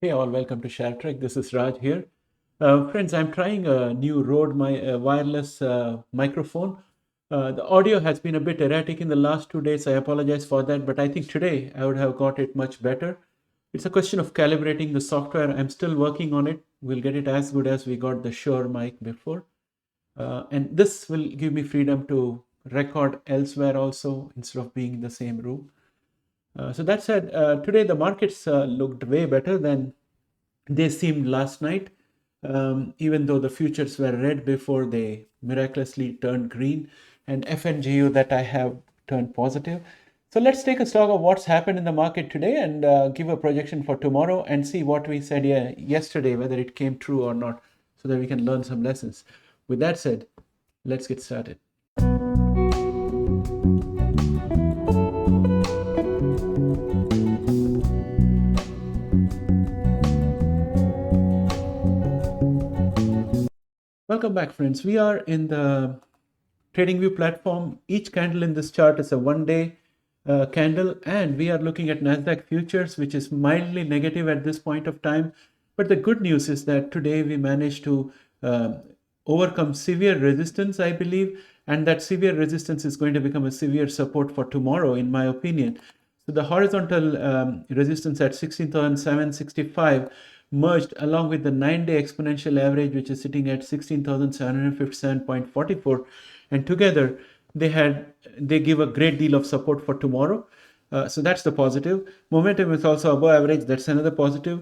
Hey all, welcome to ShareTreck. This is Raj here. Friends, I'm trying a new Rode wireless microphone. The audio has been a bit erratic in the last 2 days. I apologize for that, but I think today I would have got it much better. It's a question of calibrating the software. I'm still working on it. We'll get it as good as we got the Shure mic before. And this will give me freedom to record elsewhere also instead of being in the same room. So that said, today the markets looked way better than they seemed last night, even though the futures were red before they miraculously turned green, and FNGU that I have turned positive. So let's take a stock of what's happened in the market today and give a projection for tomorrow and see what we said yesterday, whether it came true or not, so that we can learn some lessons. With that said, let's get started. Welcome back, friends. We are in the TradingView platform. Each candle in this chart is a one-day candle, and we are looking at Nasdaq Futures, which is mildly negative at this point of time. But the good news is that today we managed to overcome severe resistance, I believe, and that severe resistance is going to become a severe support for tomorrow, in my opinion. So the horizontal resistance at 16,765 merged along with the 9-day exponential average, which is sitting at 16,757.44, and together they give a great deal of support for tomorrow. So that's the positive. Momentum is also above average. That's another positive.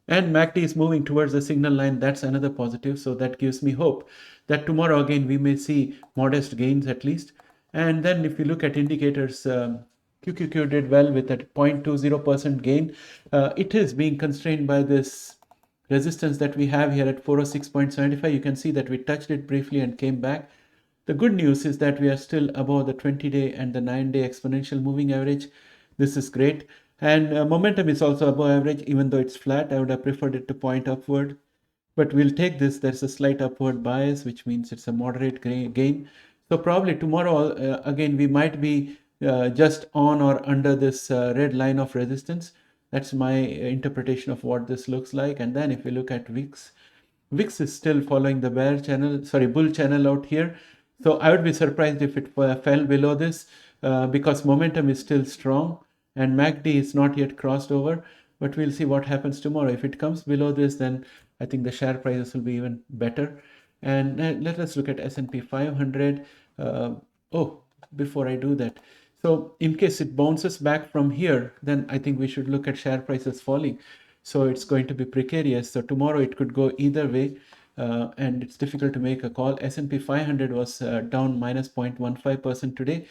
And MACD is moving towards the signal line. That's another positive. So that gives me hope that tomorrow again we may see modest gains at least. And then if you look at indicators, QQQ did well with that 0.20% gain. It is being constrained by this resistance that we have here at 406.75. You can see that we touched it briefly and came back. The good news is that we are still above the 20-day and the 9-day exponential moving average. This is great. And momentum is also above average, even though it's flat. I would have preferred it to point upward. But we'll take this. There's a slight upward bias, which means it's a moderate gain. So probably tomorrow, again, we might be just on or under this red line of resistance. That's my interpretation of what this looks like. And then if we look at VIX, VIX is still following the bull channel out here. So I would be surprised if it fell below this because momentum is still strong and MACD is not yet crossed over. But we'll see what happens tomorrow. If it comes below this, then I think the share prices will be even better. And let us look at S&P 500. Before I do that, so in case it bounces back from here, then I think we should look at share prices falling. So it's going to be precarious. So tomorrow it could go either way, and it's difficult to make a call. S&P 500 was down minus 0.15% today.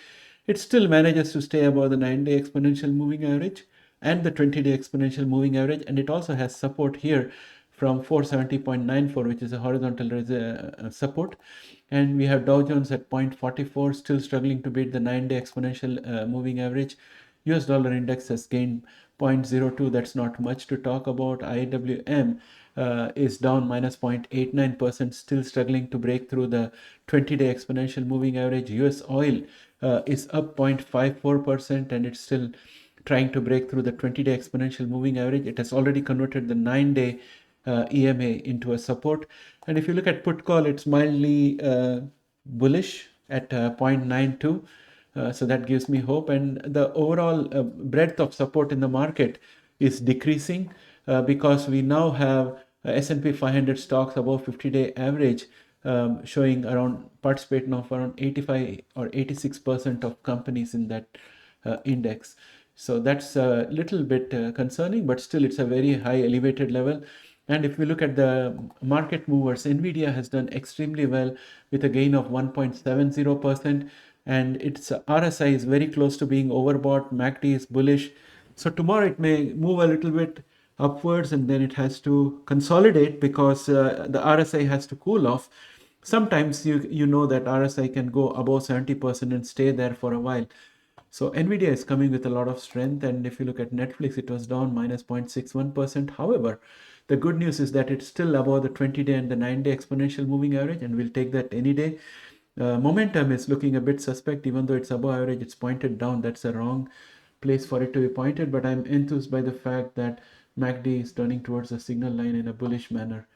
It still manages to stay above the 9-day exponential moving average and the 20-day exponential moving average, and it also has support here from 470.94, which is a horizontal support. And we have Dow Jones at 0.44, still struggling to beat the 9-day exponential moving average. US dollar index has gained 0.02. That's not much to talk about. IWM is down minus 0.89%, still struggling to break through the 20-day exponential moving average. US oil is up 0.54%, and it's still trying to break through the 20-day exponential moving average. It has already converted the 9-day EMA into a support. And if you look at put call, it's mildly bullish at 0.92. So that gives me hope. And the overall breadth of support in the market is decreasing because we now have S&P 500 stocks above 50-day average showing around participation of around 85 or 86% of companies in that index. So that's a little bit concerning, but still it's a very high elevated level. And if we look at the market movers, NVDA has done extremely well with a gain of 1.70%, and its RSI is very close to being overbought. MACD is bullish. So tomorrow it may move a little bit upwards, and then it has to consolidate because the RSI has to cool off. Sometimes you know that RSI can go above 70% and stay there for a while. So NVIDIA is coming with a lot of strength, and if you look at Netflix, it was down minus 0.61%. However, the good news is that it's still above the 20-day and the 9-day exponential moving average, and we'll take that any day. Momentum is looking a bit suspect, even though it's above average, it's pointed down. That's a wrong place for it to be pointed, but I'm enthused by the fact that MACD is turning towards the signal line in a bullish manner.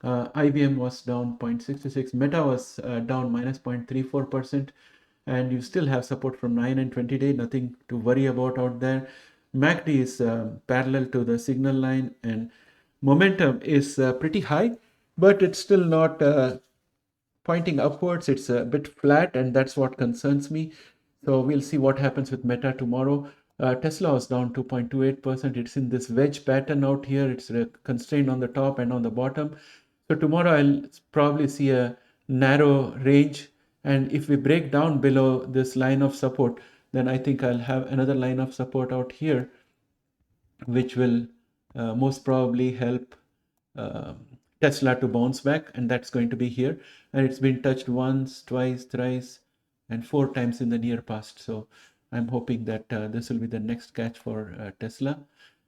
IBM was down 0.66, Meta was down minus 0.34%, and you still have support from 9 and 20 day, nothing to worry about out there. MACD is parallel to the signal line, and momentum is pretty high, but it's still not pointing upwards. It's a bit flat, and that's what concerns me. So we'll see what happens with Meta tomorrow. Tesla was down 2.28%. It's in this wedge pattern out here. It's constrained on the top and on the bottom. So tomorrow I'll probably see a narrow range. And if we break down below this line of support, then I think I'll have another line of support out here, which will most probably help Tesla to bounce back, and that's going to be here. And it's been touched once, twice, thrice, and 4 times in the near past. So I'm hoping that this will be the next catch for Tesla.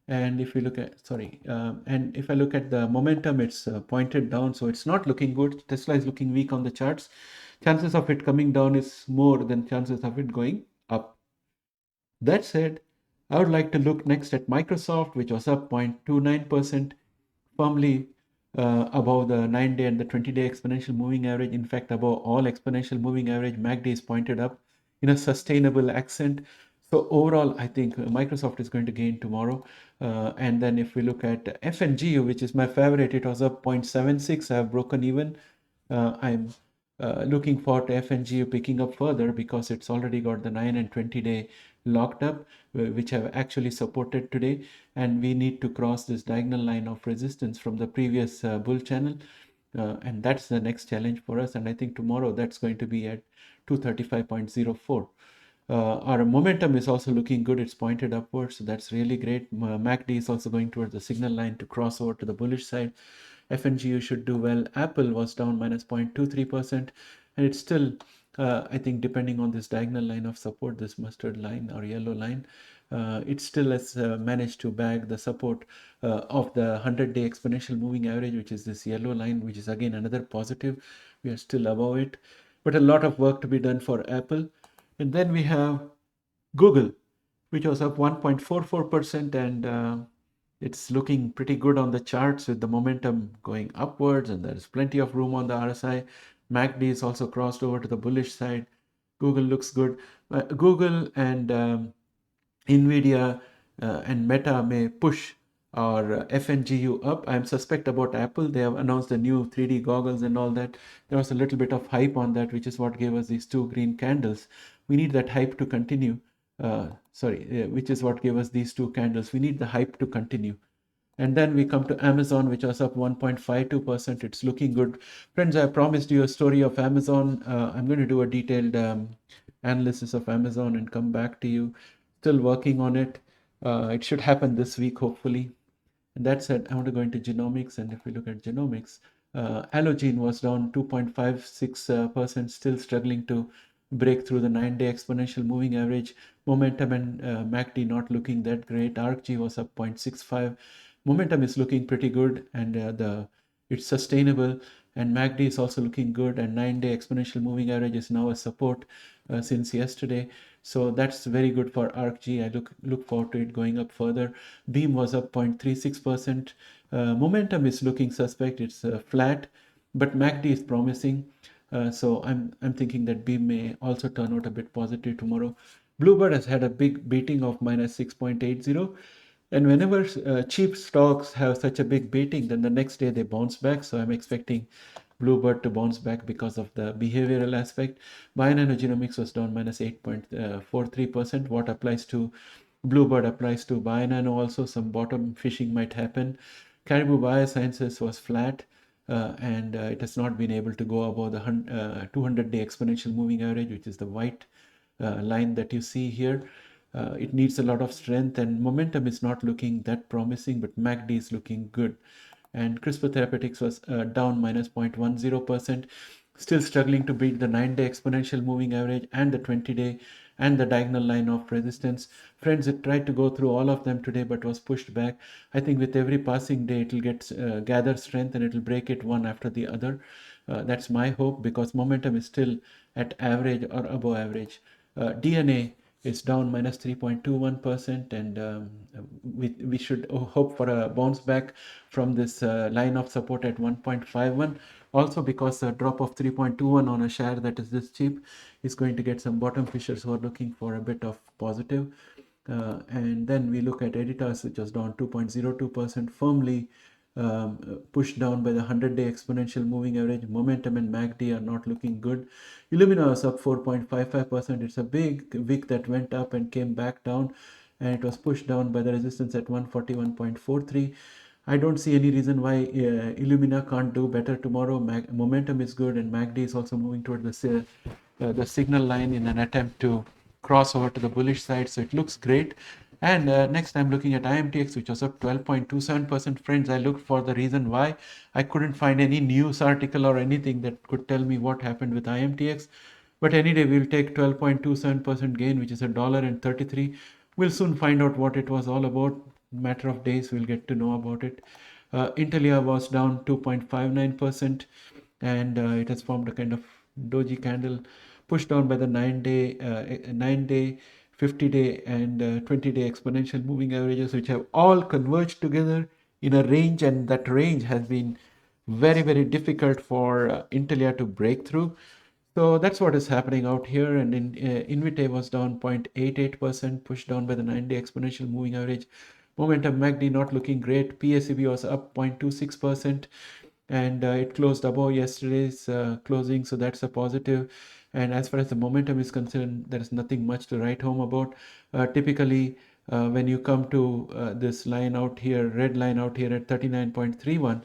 And if we look at, and if I look at the momentum, it's pointed down, so it's not looking good. Tesla is looking weak on the charts. Chances of it coming down is more than chances of it going up. That said, I would like to look next at Microsoft, which was up 0.29%, firmly above the 9-day and the 20-day exponential moving average. In fact, above all exponential moving average, MACD is pointed up in a sustainable accent. So overall, I think Microsoft is going to gain tomorrow. And then if we look at FNGU, which is my favorite, it was up 0.76. I have broken even. I'm looking forward to FNGU picking up further because it's already got the 9 and 20-day locked up, which have actually supported today, and we need to cross this diagonal line of resistance from the previous bull channel, and that's the next challenge for us. And I think tomorrow that's going to be at 235.04. Our momentum is also looking good. It's pointed upwards, so that's really great. MACD is also going towards the signal line to cross over to the bullish side. FNGU should do well. Apple was down minus 0.23%, and it's still, I think, depending on this diagonal line of support, this mustard line or yellow line, it still has managed to bag the support of the 100-day exponential moving average, which is this yellow line, which is again another positive. We are still above it, but a lot of work to be done for Apple. And then we have Google, which was up 1.44%, and it's looking pretty good on the charts with the momentum going upwards, and there's plenty of room on the RSI. MACD is also crossed over to the bullish side. Google looks good. Google and NVDA and Meta may push our FNGU up. I'm suspect about Apple. They have announced the new 3D goggles and all that. There was a little bit of hype on that, which is what gave us these two green candles. We need that hype to continue. Which is what gave us these two candles. We need the hype to continue. And then we come to Amazon, which was up 1.52%. It's looking good. Friends, I promised you a story of Amazon. I'm going to do a detailed analysis of Amazon and come back to you. Still working on it. It should happen this week, hopefully. And that said, I want to go into genomics. And if we look at genomics, Allogene was down 2.56%, still struggling to break through the 9-day exponential moving average. Momentum and MACD not looking that great. ARKG was up 0.65. Momentum is looking pretty good, and it's sustainable. And MACD is also looking good, and 9-day exponential moving average is now a support since yesterday. So that's very good for ARKG. I look forward to it going up further. Beam was up 0.36%. Momentum is looking suspect. It's flat, but MACD is promising. So I'm thinking that Beam may also turn out a bit positive tomorrow. Bluebird has had a big beating of minus 6.80. And whenever cheap stocks have such a big beating, then the next day they bounce back. So I'm expecting Bluebird to bounce back because of the behavioral aspect. BNGO Genomics was down minus 8.43%. What applies to Bluebird applies to BNGO also. Some bottom fishing might happen. Caribou Biosciences was flat. And it has not been able to go above the 200-day exponential moving average, which is the white line that you see here. It needs a lot of strength, and momentum is not looking that promising, but MACD is looking good. And CRISPR Therapeutics was down minus 0.10%, still struggling to beat the 9-day exponential moving average and the 20-day and the diagonal line of resistance. Friends, it tried to go through all of them today, but was pushed back. I think with every passing day, it will get gather strength and it will break it one after the other. That's my hope, because momentum is still at average or above average. DNA It's down minus 3.21%, and we should hope for a bounce back from this line of support at 1.51. Also, because a drop of 3.21 on a share that is this cheap is going to get some bottom fishers who are looking for a bit of positive. And then we look at Editas, which was down 2.02%, firmly pushed down by the 100-day exponential moving average. Momentum and MACD are not looking good. Illumina was up 4.55%. It's a big wick that went up and came back down, and it was pushed down by the resistance at 141.43. I don't see any reason why Illumina can't do better tomorrow. Momentum is good, and MACD is also moving toward the signal line in an attempt to cross over to the bullish side. So it looks great. And next I'm looking at IMTX, which was up 12.27%. Friends, I looked for the reason why. I couldn't find any news article or anything that could tell me what happened with IMTX. But any day we'll take 12.27% gain, which is $1.33. We'll soon find out what it was all about. Matter of days, we'll get to know about it. NTLA was down 2.59%, and it has formed a kind of doji candle, pushed down by the 9-day, 50-day, and 20-day exponential moving averages, which have all converged together in a range, and that range has been very, very difficult for NTLA to break through. So that's what is happening out here. And Invite was down 0.88%, pushed down by the 9-day exponential moving average. Momentum MACD not looking great. PACB was up 0.26%, and it closed above yesterday's closing, so that's a positive. And as far as the momentum is concerned, there is nothing much to write home about. Typically, when you come to this line out here, red line out here at 39.31,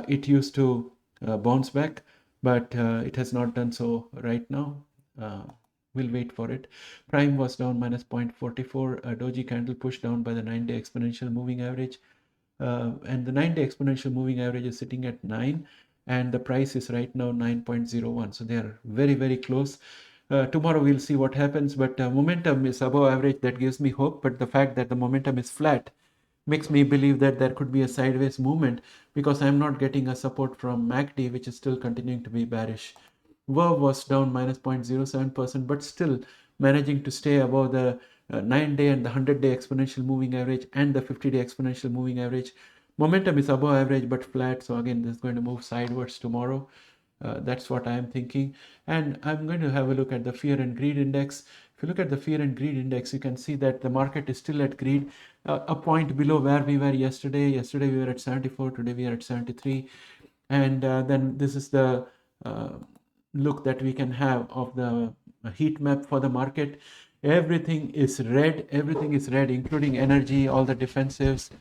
it used to bounce back, but it has not done so right now. We'll wait for it. Prime was down minus 0.44. A doji candle pushed down by the 9-day exponential moving average. And the 9-day exponential moving average is sitting at 9, and the price is right now 9.01. So they are very, very close. Tomorrow we'll see what happens, but momentum is above average. That gives me hope, but the fact that the momentum is flat makes me believe that there could be a sideways movement, because I'm not getting a support from MACD, which is still continuing to be bearish. Verve was down minus 0.07%, but still managing to stay above the 9-day and the 100-day exponential moving average and the 50-day exponential moving average. Momentum is above average but flat, so again this is going to move sideways tomorrow. That's what I'm thinking. And I'm going to have a look at the fear and greed index. If you look at the fear and greed index, you can see that the market is still at greed, a point below where we were yesterday. Yesterday we were at 74, today we are at 73. And then this is the look that we can have of the heat map for the market. Everything is red, including energy, all the defensives.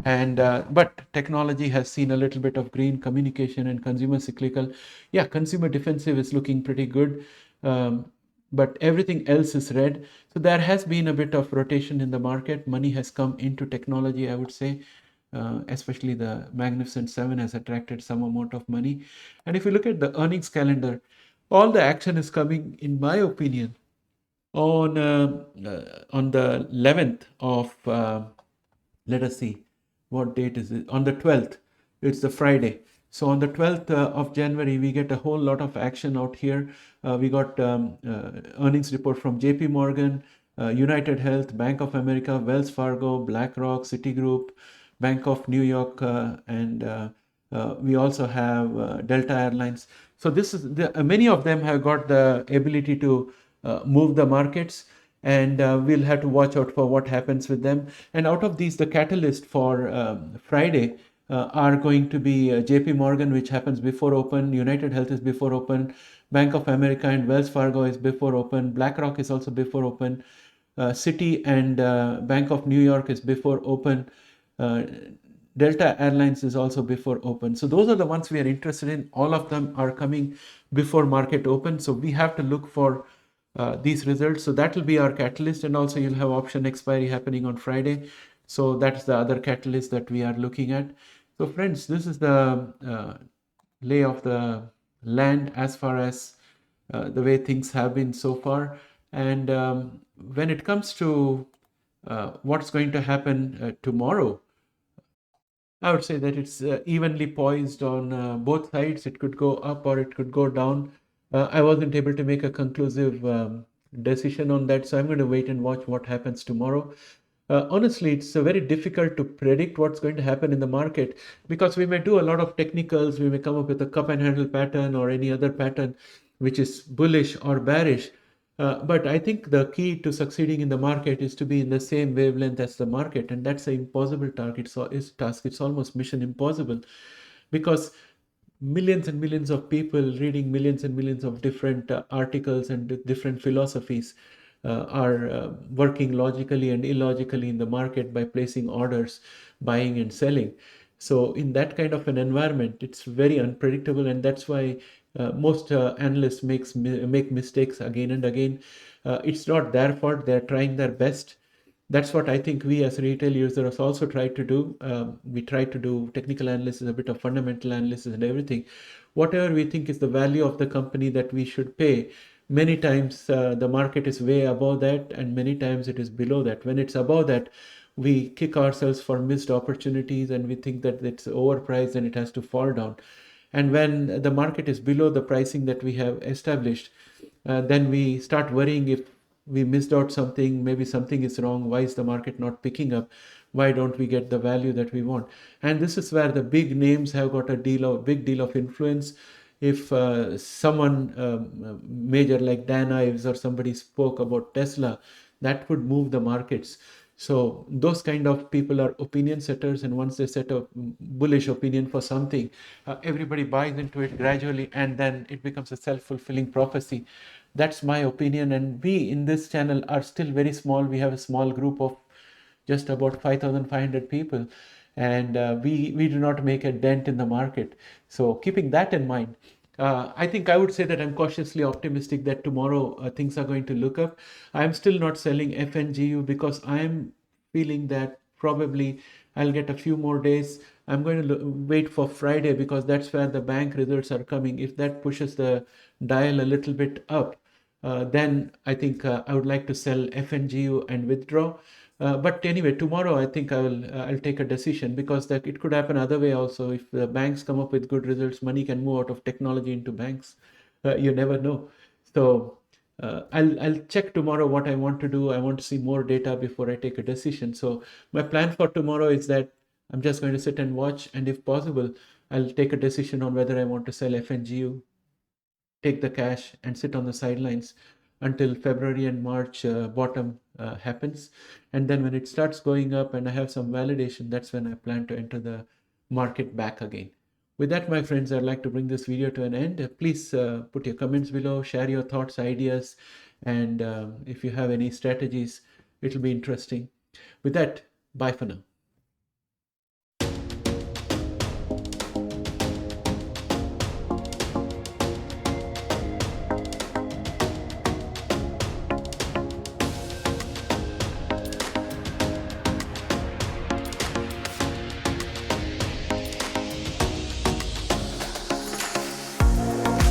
And but technology has seen a little bit of green, communication and consumer cyclical. Yeah, consumer defensive is looking pretty good, but everything else is red. So there has been a bit of rotation in the market. Money has come into technology, I would say. Especially the Magnificent Seven has attracted some amount of money. And if you look at the earnings calendar, all the action is coming, in my opinion, on the 11th of, let us see, what date is it? On the 12th, it's the Friday. So on the 12th of January, we get a whole lot of action out here. We got earnings report from JP Morgan, United Health, Bank of America, Wells Fargo, BlackRock, Citigroup, Bank of New York, and we also have Delta Airlines. So this is many of them have got the ability to move the markets, and we'll have to watch out for what happens with them. And out of these, the catalyst for Friday are going to be JP Morgan, which happens before open, United Health is before open, Bank of America and Wells Fargo is before open, BlackRock is also before open, Citi and Bank of New York is before open, Delta Airlines is also before open. So those are the ones we are interested in. All of them are coming before market open. So we have to look for these results. So that will be our catalyst. And also you'll have option expiry happening on Friday. So that's the other catalyst that we are looking at. So friends, this is the lay of the land as far as the way things have been so far. And when it comes to what's going to happen tomorrow, I would say that it's evenly poised on both sides. It could go up or it could go down. I wasn't able to make a conclusive decision on that. So I'm going to wait and watch what happens tomorrow. Honestly, it's very difficult to predict what's going to happen in the market because we may do a lot of technicals. We may come up with a cup and handle pattern or any other pattern which is bullish or bearish. But I think the key to succeeding in the market is to be in the same wavelength as the market, and that's an impossible target. So it's task. It's almost mission impossible because millions and millions of people reading millions and millions of different articles and different philosophies are working logically and illogically in the market by placing orders, buying and selling. So in that kind of an environment, it's very unpredictable, and that's why most analysts make mistakes again and again. It's not their fault; they're trying their best. That's what I think we as retail users also try to do. We try to do technical analysis, a bit of fundamental analysis and everything. Whatever we think is the value of the company that we should pay, many times the market is way above that and many times it is below that. When it's above that, we kick ourselves for missed opportunities and we think that it's overpriced and it has to fall down. And when the market is below the pricing that we have established, then we start worrying if we missed out something, maybe something is wrong. Why is the market not picking up? Why don't we get the value that we want? And this is where the big names have got a big deal of influence. If someone major like Dan Ives or somebody spoke about Tesla, that would move the markets. So those kind of people are opinion setters, and once they set a bullish opinion for something, everybody buys into it gradually, and then it becomes a self-fulfilling prophecy. That's my opinion, and we in this channel are still very small. We have a small group of just about 5,500 people, and we do not make a dent in the market. So keeping that in mind, I think I would say that I'm cautiously optimistic that tomorrow things are going to look up. I'm still not selling FNGU because I'm feeling that probably I'll get a few more days. I'm going to wait for Friday because that's where the bank results are coming. If that pushes the dial a little bit up, then I think I would like to sell FNGU and withdraw. But anyway, tomorrow I think I'll take a decision because that it could happen other way also. If the banks come up with good results, money can move out of technology into banks. You never know. So I'll check tomorrow what I want to do. I want to see more data before I take a decision. So my plan for tomorrow is that I'm just going to sit and watch, and if possible, I'll take a decision on whether I want to sell FNGU, take the cash and sit on the sidelines until February and March bottom happens. And then when it starts going up and I have some validation, that's when I plan to enter the market back again. With that, my friends, I'd like to bring this video to an end. Please put your comments below, share your thoughts, ideas, and if you have any strategies, it'll be interesting. With that, bye for now.